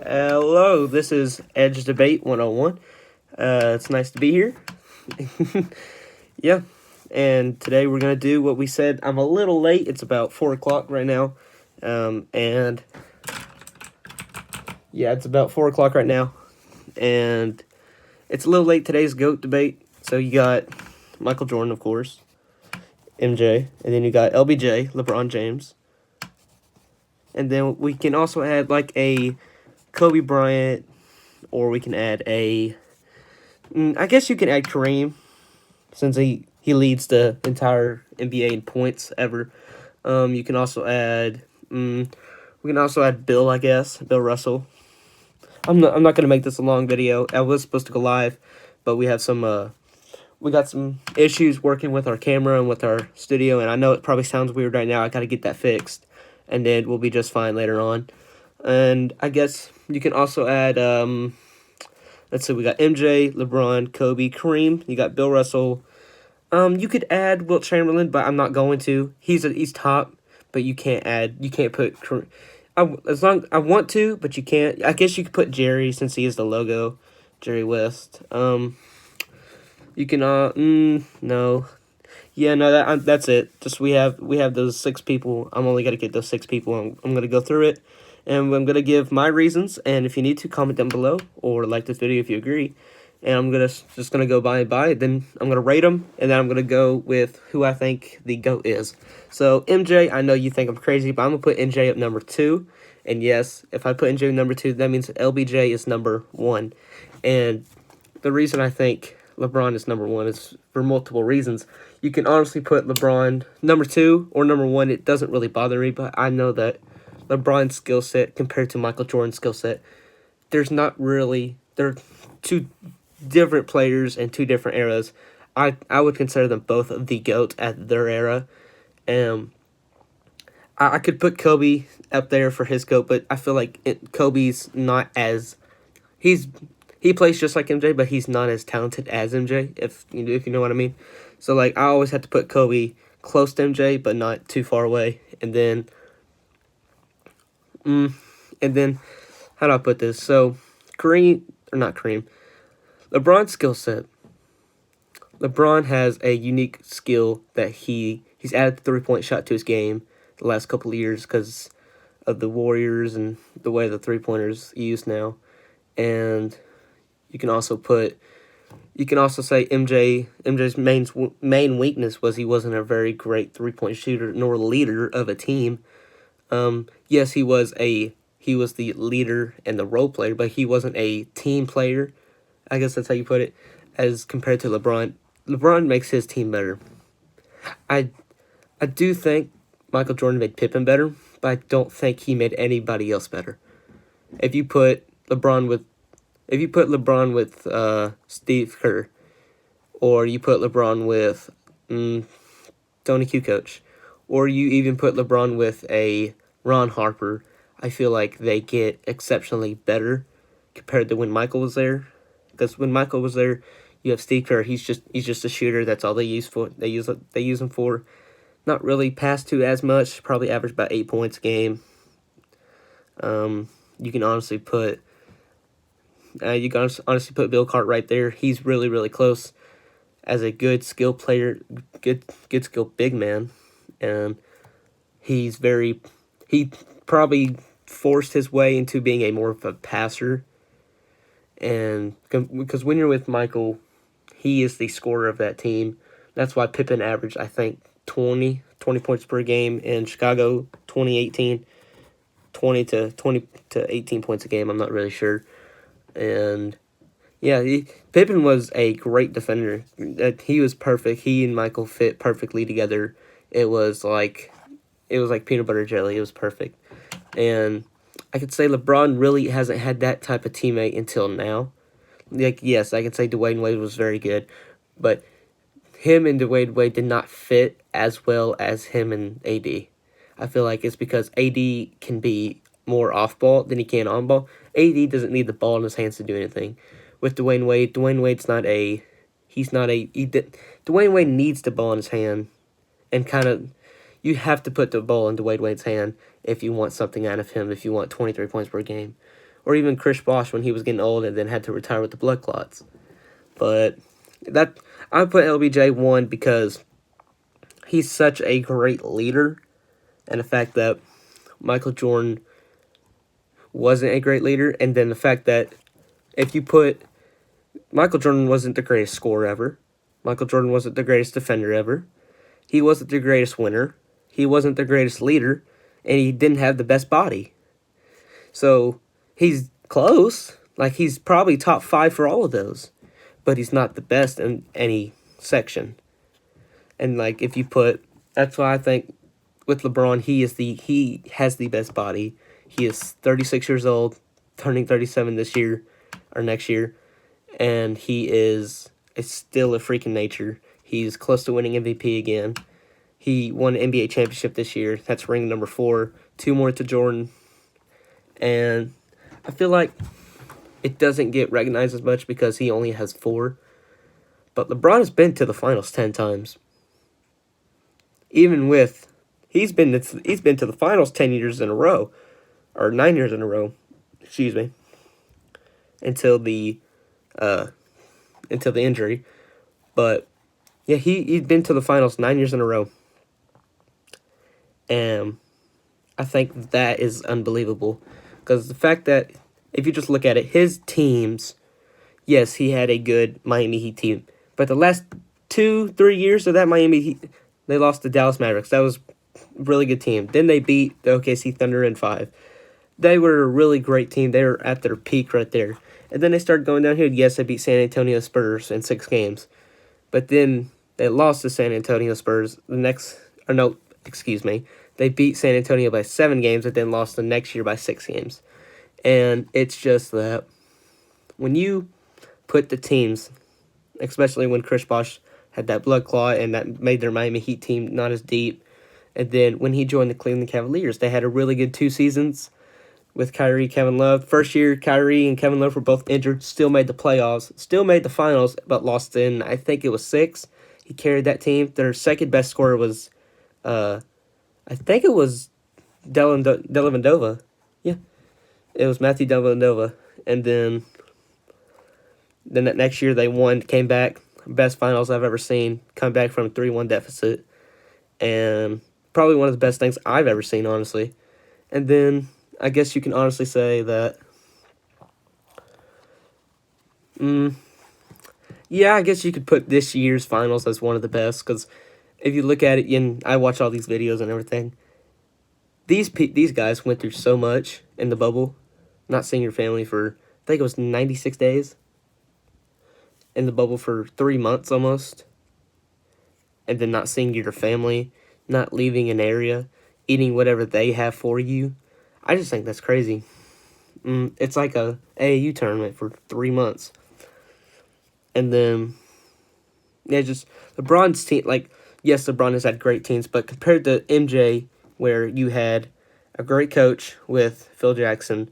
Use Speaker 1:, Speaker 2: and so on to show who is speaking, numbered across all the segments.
Speaker 1: Hello, this is Edge Debate 101. It's nice to be here. Yeah, and today we're going to do what we said. I'm a little late. It's about 4 o'clock right now. And yeah, it's about 4 o'clock right now. And it's a little late. Today's GOAT debate. So you got Michael Jordan, of course, MJ, and then you got LBJ, LeBron James. And then we can also add like a Kobe Bryant, or we can add I guess you can add Kareem, since he leads the entire NBA in points ever. You can also add, we can also add Bill, I guess, Bill Russell. I'm not gonna make this a long video. I was supposed to go live, but we got some issues working with our camera and with our studio, and I know it probably sounds weird right now. I gotta get that fixed, and then we'll be just fine later on. And I guess you can also add, let's see, we got MJ, LeBron, Kobe, Kareem. You got Bill Russell. You could add Wilt Chamberlain, but I'm not going to. He's top, but you can't put Kareem. I want to, but you can't. I guess you could put Jerry, since he is the logo, Jerry West. You can no. Yeah, no, that's it. Just we have those 6 people. I'm only gonna get those 6 people. I'm gonna go through it, and I'm gonna give my reasons. And if you need to, comment down below or like this video if you agree. And I'm just gonna go by. Then I'm gonna rate them, and then I'm gonna go with who I think the GOAT is. So MJ, I know you think I'm crazy, but I'm gonna put MJ at number 2. And yes, if I put MJ number 2, that means LBJ is number 1. And the reason I think LeBron is number 1 is for multiple reasons. You can honestly put LeBron number 2 or number 1. It doesn't really bother me, but I know that LeBron's skill set compared to Michael Jordan's skill set, they're 2 different players and 2 different eras. I would consider them both the GOAT at their era. I could put Kobe up there for his GOAT, but I feel like Kobe's not as... He plays just like MJ, but he's not as talented as MJ, if you know what I mean. So, like, I always have to put Kobe close to MJ, but not too far away. And then, how do I put this? So, LeBron's skill set. LeBron has a unique skill that he's added the three-point shot to his game the last couple of years because of the Warriors and the way the three-pointers used now. And you can also say MJ's main weakness was he wasn't a very great three-point shooter nor leader of a team. Yes, he was the leader and the role player, but he wasn't a team player. I guess that's how you put it, as compared to LeBron. LeBron makes his team better. I do think Michael Jordan made Pippen better, but I don't think he made anybody else better. If you put LeBron with Steve Kerr, or you put LeBron with Tony Kukoc, or you even put LeBron with a Ron Harper, I feel like they get exceptionally better compared to when Michael was there. Because when Michael was there, you have Steve Kerr. He's just a shooter. That's all they use him for. Not really pass to as much. Probably average about 8 points a game. You can honestly put Bill Cartwright there. He's really, really close as a good skill player, good skill big man, and he probably forced his way into being a more of a passer. And because when you're with Michael, he is the scorer of that team. That's why Pippen averaged, I think, 20 points per game in Chicago 2018, 20 to 18 points a game. I'm not really sure. And yeah, Pippen was a great defender. He was perfect. He and Michael fit perfectly together. It was like peanut butter jelly. It was perfect. And I could say LeBron really hasn't had that type of teammate until now. Like, yes, I can say Dwayne Wade was very good, but him and Dwayne Wade did not fit as well as him and AD. I feel like it's because AD can be more off ball than he can on ball. AD doesn't need the ball in his hands to do anything. With Dwayne Wade Dwayne Wade needs the ball in his hand, and you have to put the ball in Dwayne Wade's hand if you want something out of him, if you want 23 points per game, or even Chris Bosh when he was getting old and then had to retire with the blood clots. But that I put LBJ 1 because he's such a great leader, and the fact that Michael Jordan wasn't a great leader, and then the fact that if you put Michael Jordan wasn't the greatest scorer ever, Michael Jordan wasn't the greatest defender ever, he wasn't the greatest winner, he wasn't the greatest leader, and he didn't have the best body. So he's close, like he's probably top 5 for all of those, but he's not the best in any section. And like if you put, that's why I think with LeBron, he has the best body. He is 36 years old, turning 37 this year or next year, and he is still a freaking nature. He's close to winning MVP again. He won an NBA championship this year. That's ring number 4. 2 more to Jordan. And I feel like it doesn't get recognized as much because he only has 4. But LeBron has been to the finals 10 times. Even with, he's been to the finals 10 years in a row, or 9 years in a row, excuse me, until the injury. But yeah, he's been to the finals 9 years in a row, and I think that is unbelievable, because the fact that if you just look at it, his teams, yes, he had a good Miami Heat team, but the last 2-3 years of that Miami Heat, they lost to Dallas Mavericks. That was a really good team. Then they beat the OKC Thunder in 5. They were a really great team. They were at their peak right there. And then they started going downhill. Yes, they beat San Antonio Spurs in 6 games. But then they lost to San Antonio Spurs They beat San Antonio by 7 games, but then lost the next year by 6 games. And it's just that when you put the teams, especially when Chris Bosh had that blood clot and that made their Miami Heat team not as deep. And then when he joined the Cleveland Cavaliers, they had a really good 2 seasons with Kyrie, Kevin Love. First year, Kyrie and Kevin Love were both injured, still made the playoffs, still made the finals, but lost in, I think it was 6. He carried that team. Their second best scorer was, I think it was Dellavedova. Yeah, it was Matthew Dellavedova. And then that next year they won, came back, best finals I've ever seen, come back from a 3-1 deficit, and probably one of the best things I've ever seen, honestly. And then I guess you can honestly say that, yeah, I guess you could put this year's finals as one of the best, because if you look at it, and I watch all these videos and everything, these guys went through so much in the bubble, not seeing your family for, I think it was 96 days, in the bubble for 3 months almost, and then not seeing your family, not leaving an area, eating whatever they have for you. I just think that's crazy. It's like a AAU tournament for 3 months. And then, yeah, just LeBron's team, like, yes, LeBron has had great teams, but compared to MJ, where you had a great coach with Phil Jackson,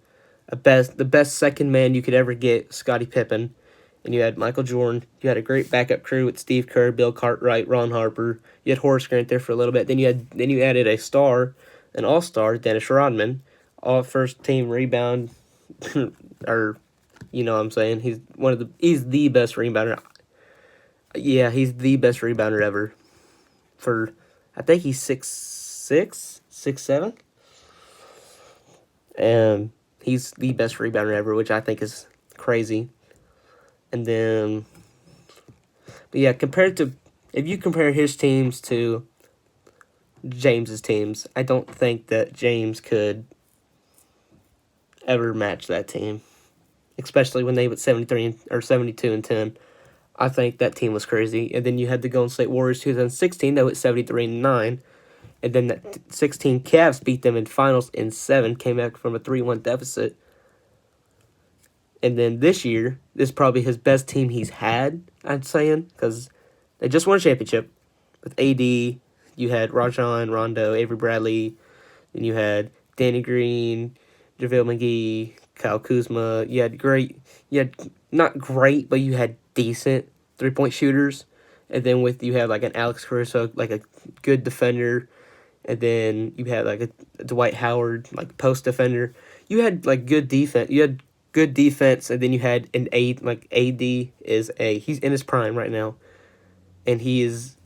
Speaker 1: the best second man you could ever get, Scottie Pippen, and you had Michael Jordan. You had a great backup crew with Steve Kerr, Bill Cartwright, Ron Harper. You had Horace Grant there for a little bit. Then you added an all-star, Dennis Rodman, all first team rebound, or you know what I'm saying. He's the best rebounder. Yeah, he's the best rebounder ever. I think he's 6'6", 6'7", and he's the best rebounder ever, which I think is crazy. And then, but yeah, if you compare his teams to James's teams, I don't think that James could ever match that team, especially when they went 72-10. I think that team was crazy. And then you had the Golden State Warriors 2016 that went 73-9, and then that 16 Cavs beat them in finals in 7, came back from a 3-1 deficit. And then this year, this is probably his best team he's had, I'm saying, because they just won a championship with AD. You had Rajon Rondo, Avery Bradley, then you had Danny Green, JaVale McGee, Kyle Kuzma. You had not great, but you had decent 3-point shooters. And then you had like an Alex Caruso, like a good defender. And then you had like a Dwight Howard, like post defender. You had like good defense. You had good defense, and then you had an AD he's in his prime right now, and he is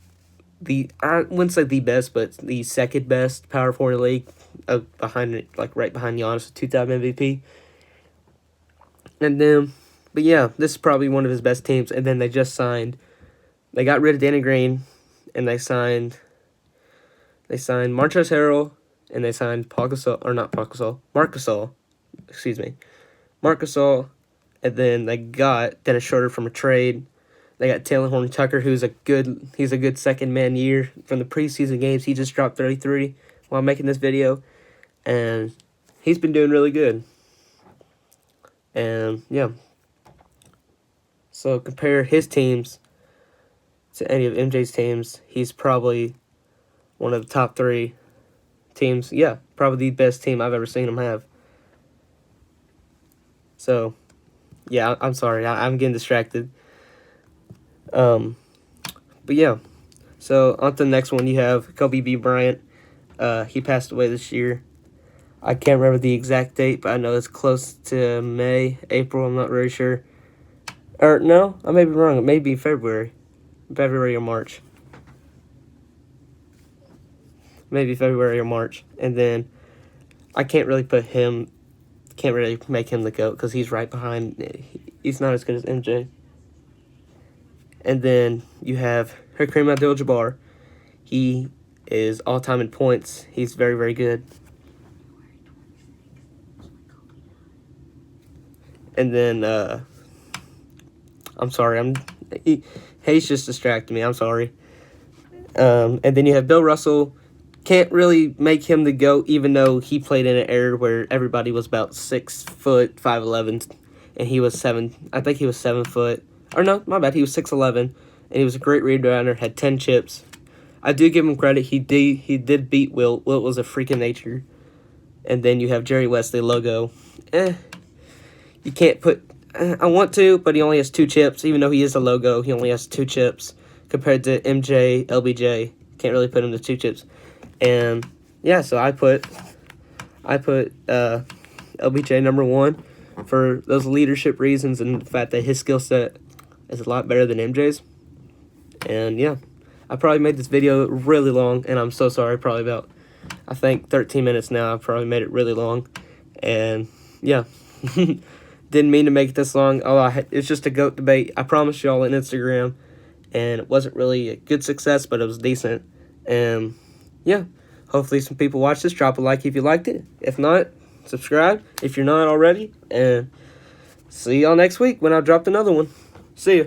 Speaker 1: I wouldn't say the best, but the second best power forward in the league, right behind Giannis with 2-time MVP. And then, but yeah, this is probably one of his best teams. And then they got rid of Danny Green, and they signed Montrezl Harrell, and they signed Marc Gasol, excuse me, Marc Gasol, and then they got Dennis Schroeder from a trade. They got Taylor Horton-Tucker, he's a good second man year from the preseason games. He just dropped 33 while making this video, and he's been doing really good. And yeah, so compare his teams to any of MJ's teams. He's probably one of the top 3 teams. Yeah, probably the best team I've ever seen him have. So, yeah, I'm sorry, I'm getting distracted. But yeah, so on to the next one. You have Kobe B. Bryant. He passed away this year. I can't remember the exact date, but I know it's close to April. I'm not really sure. Or no, I may be wrong. It may be February or March. Maybe February or March. And then I can't really make him the GOAT because he's right behind. He's not as good as MJ. And then you have Kareem Abdul-Jabbar. He is all-time in points. He's very, very good. And then, I'm sorry, Hayes just distracted me. I'm sorry. And then you have Bill Russell. Can't really make him the GOAT, even though he played in an era where everybody was about 6 foot, 5'11", and he was 7. I think he was 7 foot. Or no, my bad. He was 6'11", and he was a great rebounder. Had 10 chips. I do give him credit. He did beat Wilt. Wilt was a freak of nature. And then you have Jerry Wesley, logo. You can't put. I want to, but he only has 2 chips. Even though he is a logo, he only has 2 chips compared to MJ, LBJ. Can't really put him to 2 chips. And yeah, so I put LBJ number 1 for those leadership reasons and the fact that his skill set is a lot better than MJ's. And yeah, I probably made this video really long, and I'm so sorry. Probably about, I think, 13 minutes now. I probably made it really long. And yeah, didn't mean to make it this long. It's just a GOAT debate. I promised y'all on Instagram, and it wasn't really a good success, but it was decent. And yeah, hopefully some people watch this. Drop a like if you liked it. If not, subscribe if you're not already. And see y'all next week when I drop another one. See ya.